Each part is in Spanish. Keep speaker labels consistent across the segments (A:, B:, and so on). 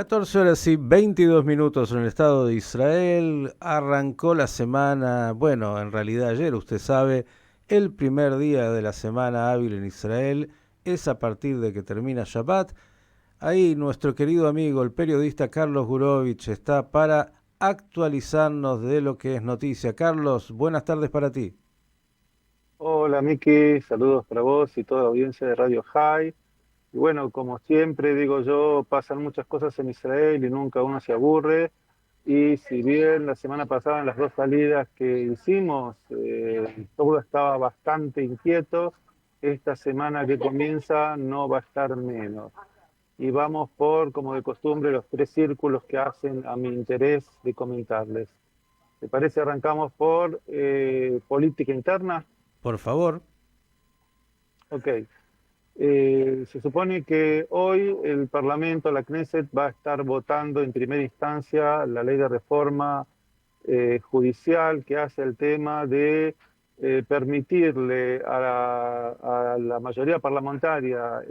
A: 14 horas y 22 minutos en el Estado de Israel. Arrancó la semana, bueno, en realidad ayer, usted sabe, el primer día de la semana hábil en Israel es a partir de que termina Shabbat. Ahí nuestro querido amigo, el periodista Carlos Gurovich, está para actualizarnos de lo que es noticia. Carlos, buenas tardes para ti.
B: Hola Miki, saludos para vos y toda la audiencia de Radio High. Y bueno, como siempre digo yo, pasan muchas cosas en Israel y nunca uno se aburre. Y si bien la semana pasada en las dos salidas que hicimos, todo estaba bastante inquieto, esta semana que comienza no va a estar menos. Y vamos por, como de costumbre, los tres círculos que hacen a mi interés de comentarles. ¿Te parece? Arrancamos por política interna.
A: Por favor.
B: Ok. Se supone que hoy el Parlamento, la Knesset, va a estar votando en primera instancia la ley de reforma judicial que hace el tema de permitirle a la mayoría parlamentaria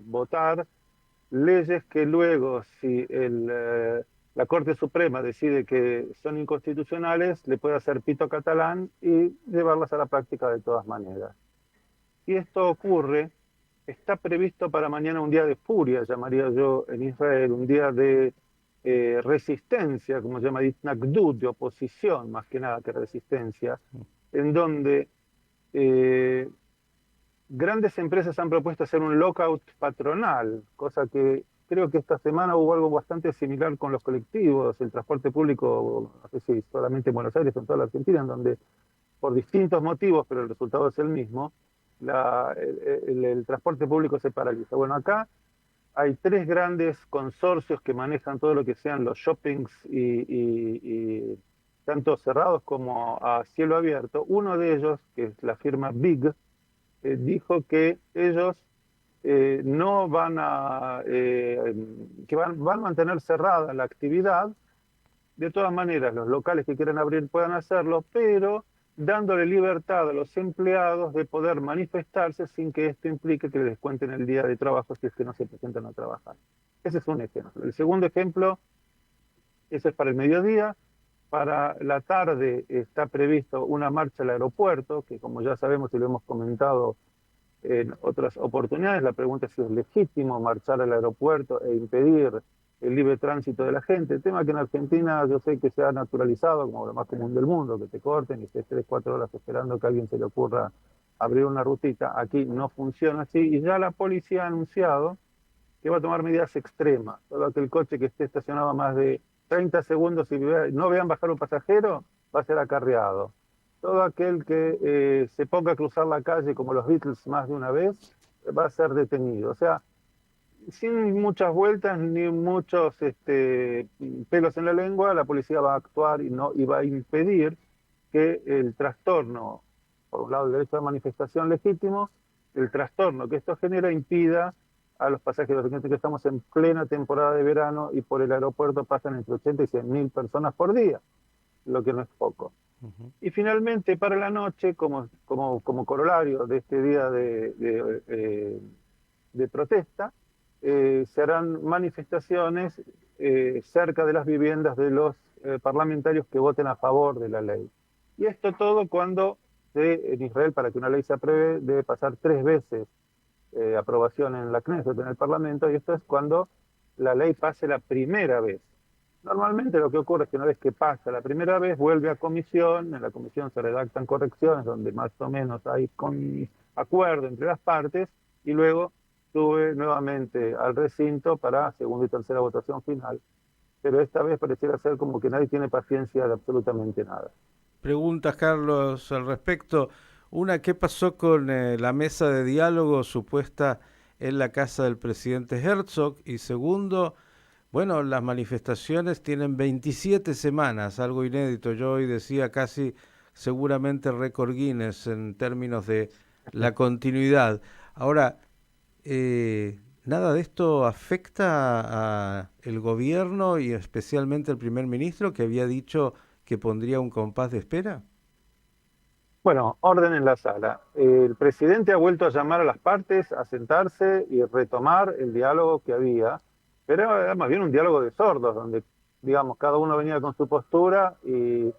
B: votar leyes que luego, si la Corte Suprema decide que son inconstitucionales, le puede hacer pito catalán y llevarlas a la práctica de todas maneras. Y esto ocurre. Está previsto para mañana un día de furia, llamaría yo en Israel, un día de resistencia, como se llama, Itnagdut, de oposición más que nada que resistencia, en donde eh, grandes empresas han propuesto hacer un lockout patronal, cosa que creo que esta semana hubo algo bastante similar con los colectivos, el transporte público, no sé si solamente en Buenos Aires o en toda la Argentina, en donde por distintos motivos, pero el resultado es el mismo, el transporte público se paraliza. Bueno, acá hay tres grandes consorcios que manejan todo lo que sean los shoppings y tanto cerrados como a cielo abierto. Uno de ellos, que es la firma Big, dijo que ellos no van a, que van a mantener cerrada la actividad. De todas maneras, los locales que quieran abrir puedan hacerlo, pero dándole libertad a los empleados de poder manifestarse sin que esto implique que les descuenten el día de trabajo si es que no se presentan a trabajar. Ese es un ejemplo. El segundo ejemplo, ese es para el mediodía. Para la tarde está previsto una marcha al aeropuerto, que como ya sabemos y lo hemos comentado en otras oportunidades, la pregunta es si es legítimo marchar al aeropuerto e impedir el libre tránsito de la gente. El tema que en Argentina yo sé que se ha naturalizado como lo más común del mundo, que te corten y estés 3, 4 horas esperando que a alguien se le ocurra abrir una rutita. Aquí no funciona así y ya la policía ha anunciado que va a tomar medidas extremas. Todo aquel coche que esté estacionado a más de 30 segundos y no vean bajar un pasajero va a ser acarreado. Todo aquel que se ponga a cruzar la calle como los Beatles más de una vez va a ser detenido. O sea, sin muchas vueltas ni muchos pelos en la lengua, la policía va a actuar y va a impedir que el trastorno, por un lado el derecho de manifestación legítimo, el trastorno que esto genera impida a los pasajeros. Fíjense que estamos en plena temporada de verano y por el aeropuerto pasan entre 80 y 100 mil personas por día, lo que no es poco.
A: Ujú.
B: Y finalmente, para la noche, como corolario de este día de protesta, se harán manifestaciones cerca de las viviendas de los parlamentarios que voten a favor de la ley. Y esto todo cuando en Israel, para que una ley se apruebe, debe pasar 3 veces aprobación en la Knesset, en el Parlamento, y esto es cuando la ley pase la primera vez. Normalmente lo que ocurre es que una vez que pasa la primera vez, vuelve a comisión, en la comisión se redactan correcciones donde más o menos hay acuerdo entre las partes, y luego sube nuevamente al recinto para segunda y tercera votación final. Pero esta vez pareciera ser como que nadie tiene paciencia de absolutamente nada.
A: Preguntas, Carlos, al respecto. Una, ¿qué pasó con la mesa de diálogo supuesta en la casa del presidente Herzog? Y segundo, bueno, las manifestaciones tienen 27 semanas, algo inédito. Yo hoy decía casi seguramente récord Guinness en términos de la continuidad. Ahora, ¿nada de esto afecta a el gobierno y especialmente al primer ministro que había dicho que pondría un compás de espera?
B: Bueno, orden en la sala. El presidente ha vuelto a llamar a las partes a sentarse y retomar el diálogo que había. pero era más bien un diálogo de sordos, donde, digamos, cada uno venía con su postura y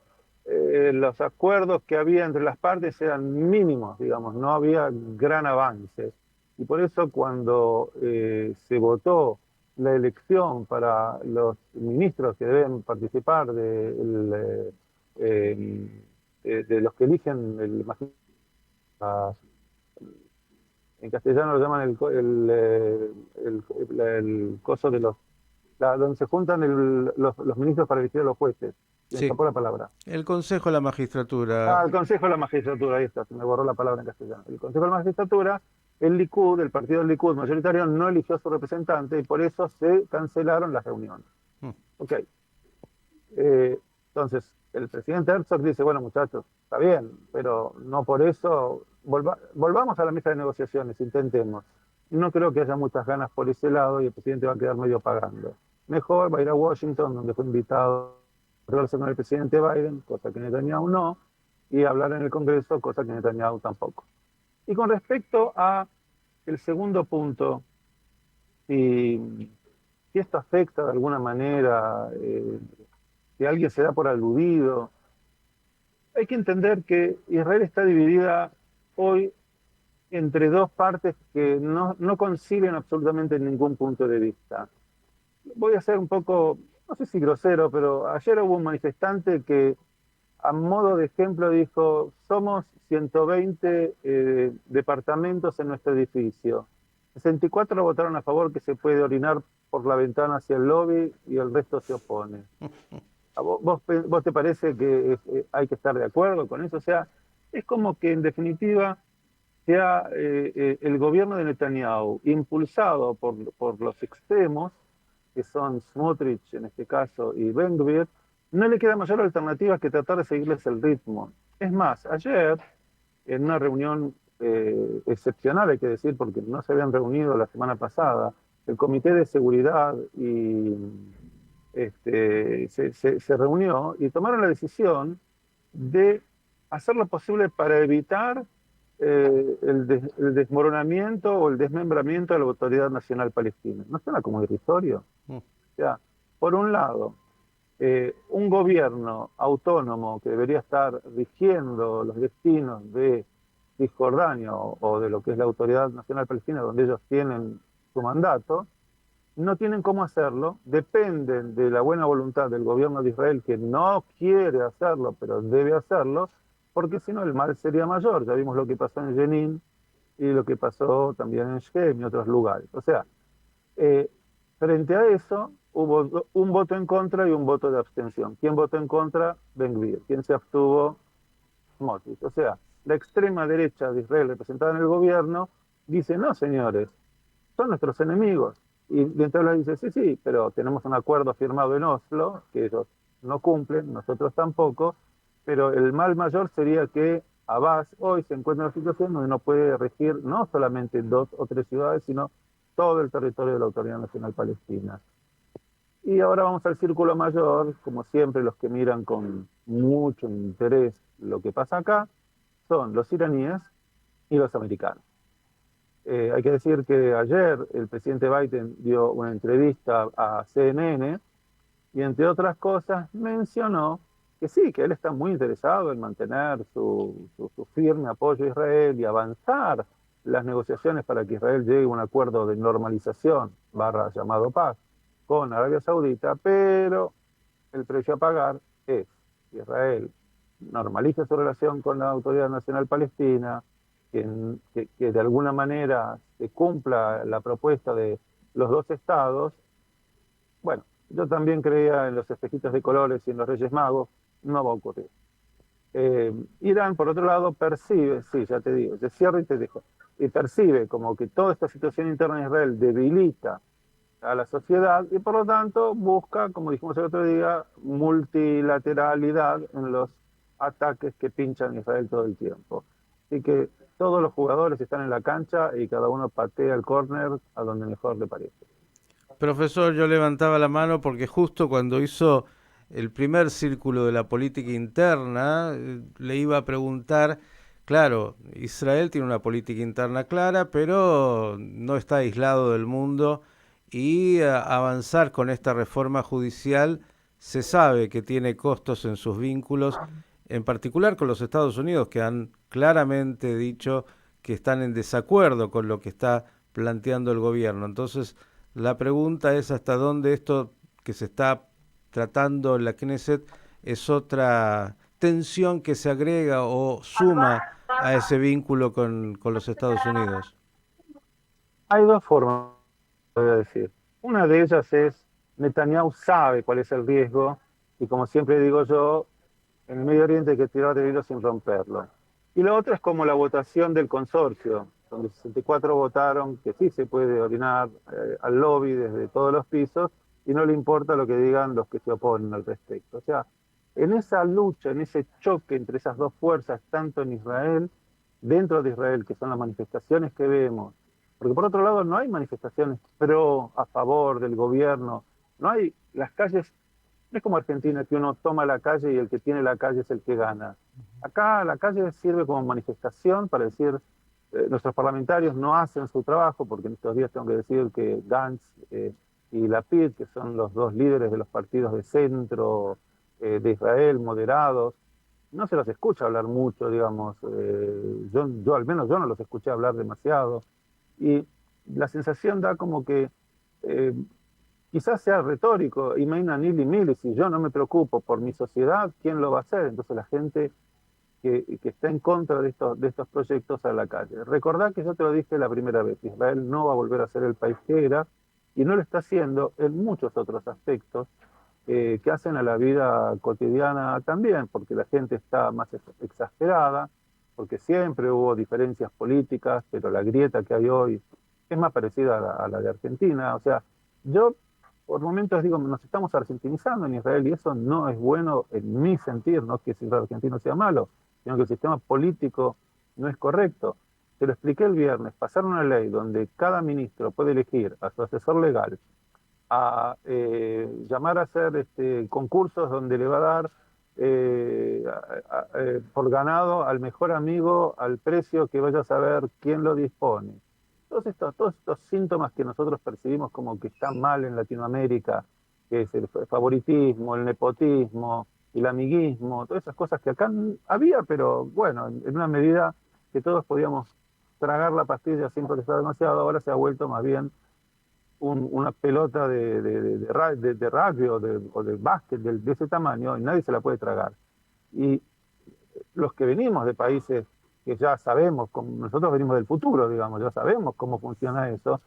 B: los acuerdos que había entre las partes eran mínimos, digamos, no había gran avance. Y por eso cuando se votó la elección para los ministros que deben participar de los que eligen en castellano lo llaman el coso de donde se juntan los ministros para elegir a los jueces. Me
A: Sí,
B: escapó la palabra.
A: el Consejo de la Magistratura.
B: Ah, el Consejo de la Magistratura, ahí está, se me borró la palabra en castellano. El Consejo de la Magistratura, el Likud, el partido del Likud mayoritario, no eligió a su representante y por eso se cancelaron las reuniones.
A: Mm.
B: Ok. Entonces, el presidente Herzog dice, bueno muchachos, está bien, pero no por eso, volvamos a la mesa de negociaciones, intentemos. No creo que haya muchas ganas por ese lado y el presidente va a quedar medio pagando. Mejor va a ir a Washington, donde fue invitado a hablarse con el presidente Biden, cosa que Netanyahu no, y hablar en el Congreso, cosa que Netanyahu tampoco. Y con respecto a el segundo punto, si esto afecta de alguna manera, si alguien se da por aludido, hay que entender que Israel está dividida hoy entre dos partes que no concilian absolutamente ningún punto de vista. Voy a ser un poco, no sé si grosero, pero ayer hubo un manifestante que a modo de ejemplo dijo, somos 120 departamentos en nuestro edificio. 64 votaron a favor que se puede orinar por la ventana hacia el lobby y el resto se opone. ¿A vos te parece que hay que estar de acuerdo con eso? O sea, es como que en definitiva sea el gobierno de Netanyahu, impulsado por los extremos, que son Smotrich en este caso y Ben-Gvir, no le queda mayor alternativa que tratar de seguirles el ritmo. Es más, ayer, en una reunión excepcional, hay que decir, porque no se habían reunido la semana pasada, el Comité de Seguridad se reunió y tomaron la decisión de hacer lo posible para evitar el desmoronamiento o el desmembramiento de la Autoridad Nacional Palestina. ¿No suena como irrisorio?
A: Mm.
B: O sea, por un lado, un gobierno autónomo que debería estar rigiendo los destinos de Cisjordania o de lo que es la Autoridad Nacional Palestina, donde ellos tienen su mandato, no tienen cómo hacerlo, dependen de la buena voluntad del gobierno de Israel, que no quiere hacerlo, pero debe hacerlo, porque si no el mal sería mayor. Ya vimos lo que pasó en Jenin y lo que pasó también en Shem y otros lugares. O sea, eh, frente a eso hubo un voto en contra y un voto de abstención. ¿Quién votó en contra? Ben-Gvir. ¿Quién se abstuvo? Smotrich. O sea, la extrema derecha de Israel representada en el gobierno dice, no señores, son nuestros enemigos. Y dentro de dice, sí, sí, pero tenemos un acuerdo firmado en Oslo, que ellos no cumplen, nosotros tampoco, pero el mal mayor sería que Abbas hoy se encuentra en una situación donde no puede regir no solamente dos o tres ciudades, sino todo el territorio de la Autoridad Nacional Palestina. Y ahora vamos al círculo mayor, como siempre los que miran con mucho interés lo que pasa acá, son los iraníes y los americanos. Hay que decir que ayer el presidente Biden dio una entrevista a CNN y entre otras cosas mencionó que sí, que él está muy interesado en mantener su firme apoyo a Israel y avanzar las negociaciones para que Israel llegue a un acuerdo de normalización, barra llamado paz, con Arabia Saudita, pero el precio a pagar es que Israel normalice su relación con la Autoridad Nacional Palestina, que de alguna manera se cumpla la propuesta de los dos estados. Bueno, yo también creía en los espejitos de colores y en los Reyes Magos, no va a ocurrir. Irán, por otro lado, percibe, sí, ya te digo, te cierro y te dejo, y percibe como que toda esta situación interna de Israel debilita a la sociedad y por lo tanto busca, como dijimos el otro día, multilateralidad en los ataques que pinchan a Israel todo el tiempo. Así que todos los jugadores están en la cancha y cada uno patea el córner a donde mejor le parece.
A: Profesor, yo levantaba la mano porque justo cuando hizo el primer círculo de la política interna, le iba a preguntar, claro, Israel tiene una política interna clara, pero no está aislado del mundo y avanzar con esta reforma judicial. Se sabe que tiene costos en sus vínculos, en particular con los Estados Unidos, que han claramente dicho que están en desacuerdo con lo que está planteando el gobierno. Entonces, la pregunta es hasta dónde esto que se está tratando en la Knesset es otra tensión que se agrega o suma a ese vínculo con los Estados Unidos.
B: Hay dos formas, voy a decir. Una de ellas es, Netanyahu sabe cuál es el riesgo y como siempre digo yo, en el Medio Oriente hay que tirar de hilo sin romperlo. Y la otra es como la votación del consorcio, donde 64 votaron que sí se puede orinar al lobby desde todos los pisos y no le importa lo que digan los que se oponen al respecto. O sea, en esa lucha, en ese choque entre esas dos fuerzas, tanto en Israel, dentro de Israel, que son las manifestaciones que vemos, porque por otro lado no hay manifestaciones pro, a favor del gobierno, no hay las calles. No es como Argentina, que uno toma la calle y el que tiene la calle es el que gana. Acá la calle sirve como manifestación para decir, nuestros parlamentarios no hacen su trabajo, porque en estos días tengo que decir que Gantz y Lapid, que son los dos líderes de los partidos de centro de Israel, moderados, no se los escucha hablar mucho, digamos. Yo al menos yo no los escuché hablar demasiado. Y la sensación da como que eh, quizás sea retórico, y Meina Nili Mili, si yo no me preocupo por mi sociedad, ¿quién lo va a hacer? Entonces la gente que está en contra de estos proyectos a la calle. Recordá que yo te lo dije la primera vez, Israel no va a volver a ser el país que era, y no lo está haciendo en muchos otros aspectos que hacen a la vida cotidiana también, porque la gente está más exasperada, porque siempre hubo diferencias políticas, pero la grieta que hay hoy es más parecida a la de Argentina. O sea, yo por momentos digo, nos estamos argentinizando en Israel y eso no es bueno en mi sentir, no que el argentino sea malo, sino que el sistema político no es correcto. Te lo expliqué el viernes, pasaron una ley donde cada ministro puede elegir a su asesor legal, a llamar a hacer concursos donde le va a dar por ganado al mejor amigo al precio que vaya a saber quién lo dispone. Todos estos síntomas que nosotros percibimos como que están mal en Latinoamérica, que es el favoritismo, el nepotismo, el amiguismo, todas esas cosas que acá había, pero bueno, en una medida que todos podíamos tragar la pastilla sin protestar demasiado, ahora se ha vuelto más bien una pelota de rugby o de básquet de ese tamaño y nadie se la puede tragar. Y los que venimos de países que ya sabemos, nosotros venimos del futuro, digamos, ya sabemos cómo funciona eso,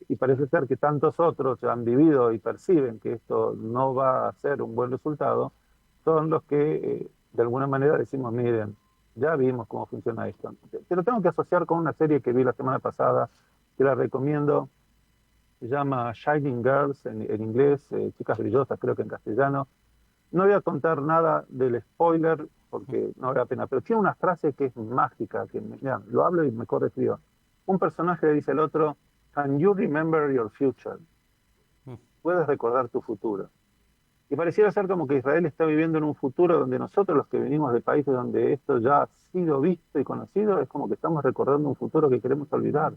B: y parece ser que tantos otros han vivido y perciben que esto no va a ser un buen resultado, son los que de alguna manera decimos, miren, ya vimos cómo funciona esto. Te lo tengo que asociar con una serie que vi la semana pasada, que la recomiendo, se llama Shining Girls en inglés, Chicas Brillosas creo que en castellano. No voy a contar nada del spoiler porque no vale la pena, pero tiene una frase que es mágica, que mirá, lo hablo y me corre frío. Un personaje le dice al otro, Can you remember your future? ¿Puedes recordar tu futuro? Y pareciera ser como que Israel está viviendo en un futuro donde nosotros, los que venimos de países donde esto ya ha sido visto y conocido, es como que estamos recordando un futuro que queremos olvidar.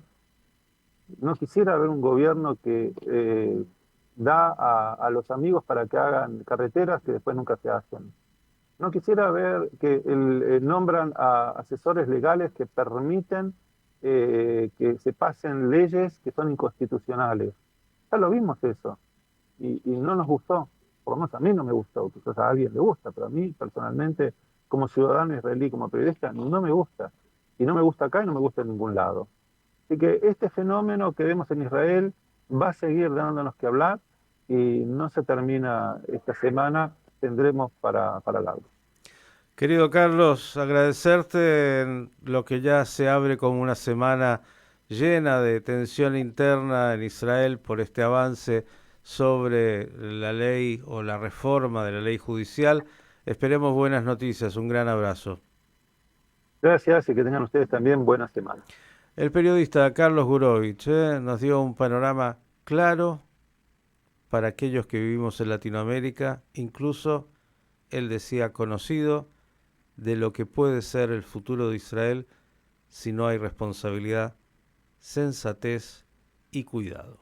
B: No quisiera ver un gobierno que da a los amigos para que hagan carreteras que después nunca se hacen. No quisiera ver que nombran a asesores legales que permiten que se pasen leyes que son inconstitucionales. Ya lo vimos eso y no nos gustó, por lo menos a mí no me gustó, quizás a alguien le gusta, pero a mí personalmente, como ciudadano israelí, como periodista, no me gusta. Y no me gusta acá y no me gusta en ningún lado. Así que este fenómeno que vemos en Israel va a seguir dándonos que hablar y no se termina esta semana, tendremos para largo.
A: Querido Carlos, agradecerte en lo que ya se abre como una semana llena de tensión interna en Israel por este avance sobre la ley o la reforma de la ley judicial. Esperemos buenas noticias. Un gran abrazo.
B: Gracias y que tengan ustedes también buena semana.
A: El periodista Carlos Gurovich nos dio un panorama claro para aquellos que vivimos en Latinoamérica, incluso, él decía, conocido, de lo que puede ser el futuro de Israel si no hay responsabilidad, sensatez y cuidado.